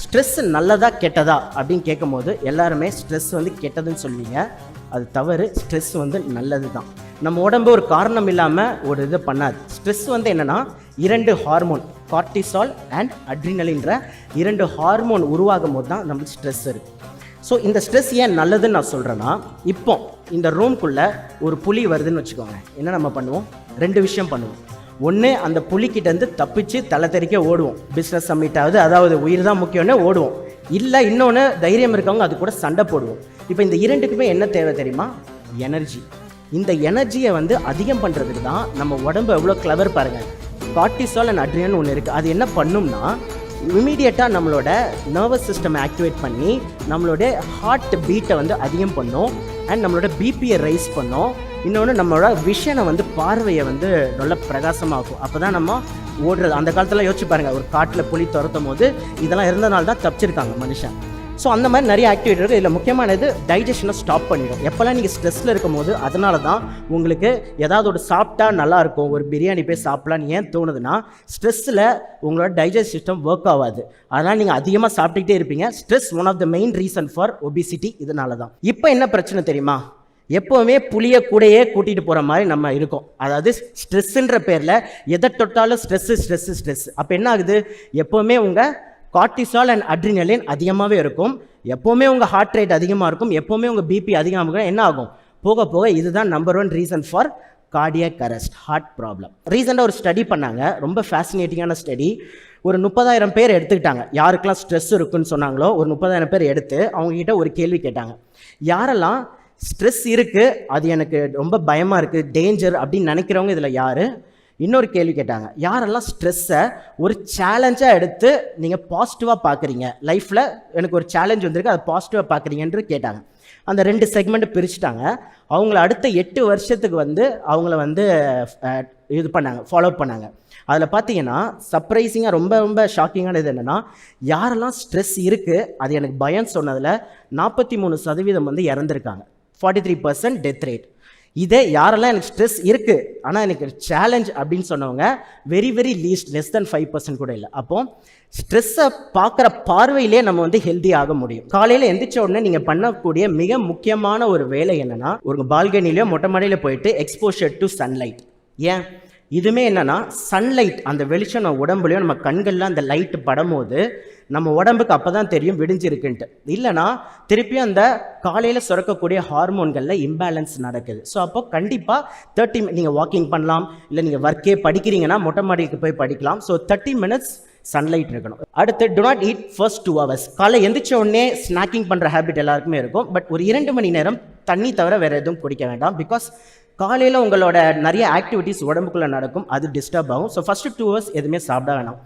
Stress நல்லதா கெட்டதா அப்படின்னு கேட்கும்போது எல்லாருமே ஸ்ட்ரெஸ் வந்து கெட்டதுன்னு சொல்லுவீங்க. அது தவறு. ஸ்ட்ரெஸ் வந்து நல்லது தான். நம்ம உடம்பு ஒரு காரணம் இல்லாமல் ஒரு இது பண்ணாது. ஸ்ட்ரெஸ் வந்து என்னென்னா 2 ஹார்மோன் கார்டிசால் அண்ட் அட்ரினலின்ற 2 ஹார்மோன் உருவாகும் போது தான் நம்மளுக்கு ஸ்ட்ரெஸ் இருக்குது. ஸோ இந்த ஸ்ட்ரெஸ் ஏன் நல்லதுன்னு நான் சொல்கிறேன்னா, இப்போ இந்த ரூம்குள்ளே ஒரு புலி வருதுன்னு வச்சுக்கோங்க. என்ன நம்ம பண்ணுவோம்? 2 விஷயம் பண்ணுவோம். ஒன்று, அந்த புலிக்கிட்டேருந்து தப்பிச்சு தலை தெறிக்க ஓடுவோம். பிஸ்னஸ் சம்மிட் ஆகுது, அதாவது உயிர் தான் முக்கியம்னு ஓடுவோம். இல்லை இன்னொன்று, தைரியம் இருக்கவங்க அது கூட சண்டை போடுவோம். இப்போ இந்த 2க்குமே என்ன தேவை தெரியுமா? எனர்ஜி. இந்த எனர்ஜியை வந்து அதிகம் பண்ணுறதுக்கு தான் நம்ம உடம்பு எவ்வளோ கிளவர் பாருங்கள். கார்டிசால் அண்ட் அட்ரினல் ஒன்று இருக்குது. அது என்ன பண்ணும்னா, இமீடியட்டாக நம்மளோட நர்வஸ் சிஸ்டம் ஆக்டிவேட் பண்ணி நம்மளுடைய ஹார்ட் பீட்டை வந்து அதிகம் பண்ணும் அண்ட் நம்மளோட பிபியை ரைஸ் பண்ணும். இன்னொன்று, நம்மளோட விஷனை வந்து பார்வையை வந்து நல்ல பிரகாசமாகும். அப்போ தான் நம்ம ஓடுறது. அந்த காலத்தில் யோசிச்சு பாருங்கள், ஒரு காட்டில் புலி துரத்தும் போது இதெல்லாம் இருந்தனால தான் தப்பிச்சிருக்காங்க மனுஷன். ஸோ அந்த மாதிரி நிறைய ஆக்டிவிட்டி இருக்குது. இதில் முக்கியமானது டைஜஷனை ஸ்டாப் பண்ணிடும். எப்போல்லாம் நீங்கள் ஸ்ட்ரெஸ்ஸில் இருக்கும் போது, அதனால தான் உங்களுக்கு ஏதாவது ஒரு சாப்பிட்டா நல்லாயிருக்கும், ஒரு பிரியாணி போய் சாப்பிட்லான்னு ஏன் தோணுதுன்னா, ஸ்ட்ரெஸ்ஸில் உங்களோட டைஜஸ்ட் சிஸ்டம் ஒர்க் ஆகாது. அதனால் நீங்கள் அதிகமாக சாப்பிட்டுக்கிட்டே இருப்பீங்க. Stress one of the main reason for obesity. இதனால தான். இப்போ என்ன பிரச்சனை தெரியுமா? எப்போவுமே புளியை கூடையே கூட்டிகிட்டு போகிற மாதிரி நம்ம இருக்கோம். அதாவது ஸ்ட்ரெஸ்ஸுன்ற பேரில் எதை தொட்டாலும் ஸ்ட்ரெஸ்ஸு. அப்போ என்ன ஆகுது? எப்போவுமே உங்கள் கார்டிசால் அண்ட் அட்ரினலின் அதிகமாகவே இருக்கும். எப்போவுமே உங்கள் ஹார்ட் ரேட் அதிகமாக இருக்கும். எப்போவுமே உங்கள் பிபி அதிகமாக இருக்கும். என்ன ஆகும்? போக போக இதுதான் number 1 reason for cardiac arrest, heart problem. ரீசெண்டாக ஒரு ஸ்டடி பண்ணாங்க, ரொம்ப ஃபேசினேட்டிங்கான ஸ்டடி. ஒரு 30,000 பேர் எடுத்துக்கிட்டாங்க. யாருக்கெல்லாம் ஸ்ட்ரெஸ் இருக்குன்னு சொன்னாங்களோ ஒரு 30,000 பேர் எடுத்து அவங்ககிட்ட ஒரு கேள்வி கேட்டாங்க. யாரெல்லாம் ஸ்ட்ரெஸ் இருக்குது, அது எனக்கு ரொம்ப பயமாக இருக்குது, டேஞ்சர் அப்படின்னு நினைக்கிறவங்க இதில் யார்? இன்னொரு கேள்வி கேட்டாங்க, யாரெல்லாம் ஸ்ட்ரெஸ்ஸை ஒரு சேலஞ்சாக எடுத்து நீங்கள் பாசிட்டிவாக பார்க்குறீங்க, லைஃப்பில் எனக்கு ஒரு சேலஞ்ச் வந்திருக்கு அதை பாசிட்டிவாக பார்க்குறீங்கன்னு கேட்டாங்க. அந்த 2 செக்மெண்ட்டு பிரிச்சுட்டாங்க. அவங்கள அடுத்த 8 வருஷத்துக்கு வந்து அவங்கள வந்து இது பண்ணாங்க, ஃபாலோ பண்ணாங்க. அதில் பார்த்தீங்கன்னா சர்ப்ரைசிங்காக ரொம்ப ரொம்ப ஷாக்கிங்கானது என்னென்னா, யாரெல்லாம் ஸ்ட்ரெஸ் இருக்குது அது எனக்கு பயம் சொன்னதில் 43% வந்து இறந்துருக்காங்க. 43% டெத் ரேட். இதே யாரெல்லாம் எனக்கு ஸ்ட்ரெஸ் இருக்குது ஆனால் எனக்கு சேலஞ்ச் அப்படின்னு சொன்னவங்க வெரி லெஸ் தென் 5% கூட இல்லை. அப்போது ஸ்ட்ரெஸ்ஸை பார்க்குற பார்வையிலே நம்ம வந்து ஹெல்தி ஆக முடியும். காலையில் எந்திரிச்ச உடனே நீங்கள் பண்ணக்கூடிய மிக முக்கியமான ஒரு வேலை என்னென்னா, ஒரு பால்கனிலையோ மொட்டை மாடியில் போயிட்டு எக்ஸ்போஷர் டு சன்லைட். ஏன்? இதுவுமே என்னென்னா, சன்லைட் அந்த வெளிச்சம் நம்ம உடம்புலையும் நம்ம கண்கள்லாம் அந்த லைட்டு படும்போது நம்ம உடம்புக்கு அப்போ தான் தெரியும் விடிஞ்சிருக்குன்ட்டு. இல்லைனா திருப்பியும் அந்த காலையில் சுரக்கக்கூடிய ஹார்மோன்களில் இம்பேலன்ஸ் நடக்குது. ஸோ அப்போ கண்டிப்பாக 30 நீங்கள் வாக்கிங் பண்ணலாம், இல்லை நீங்கள் ஒர்க்கே படிக்கிறீங்கன்னா மொட்டை மாடிக்கு போய் படிக்கலாம். ஸோ 30 minutes சன்லைட் இருக்கணும். அடுத்து, to not eat first 2 hours. காலை எந்திரிச்ச உடனே ஸ்நாக்கிங் பண்ணுற ஹேபிட் எல்லாருக்குமே இருக்கும். பட் ஒரு 2 மணி நேரம் தண்ணி தவிர வேறு எதுவும் குடிக்க வேண்டாம். பிகாஸ் காலையில் உங்களோட நிறைய ஆக்டிவிட்டீஸ் உடம்புக்குள்ளே நடக்கும், அது டிஸ்டர்ப் ஆகும். ஸோ ஃபஸ்ட்டு 2 hours எதுவுமே சாப்பிட வேணாம்.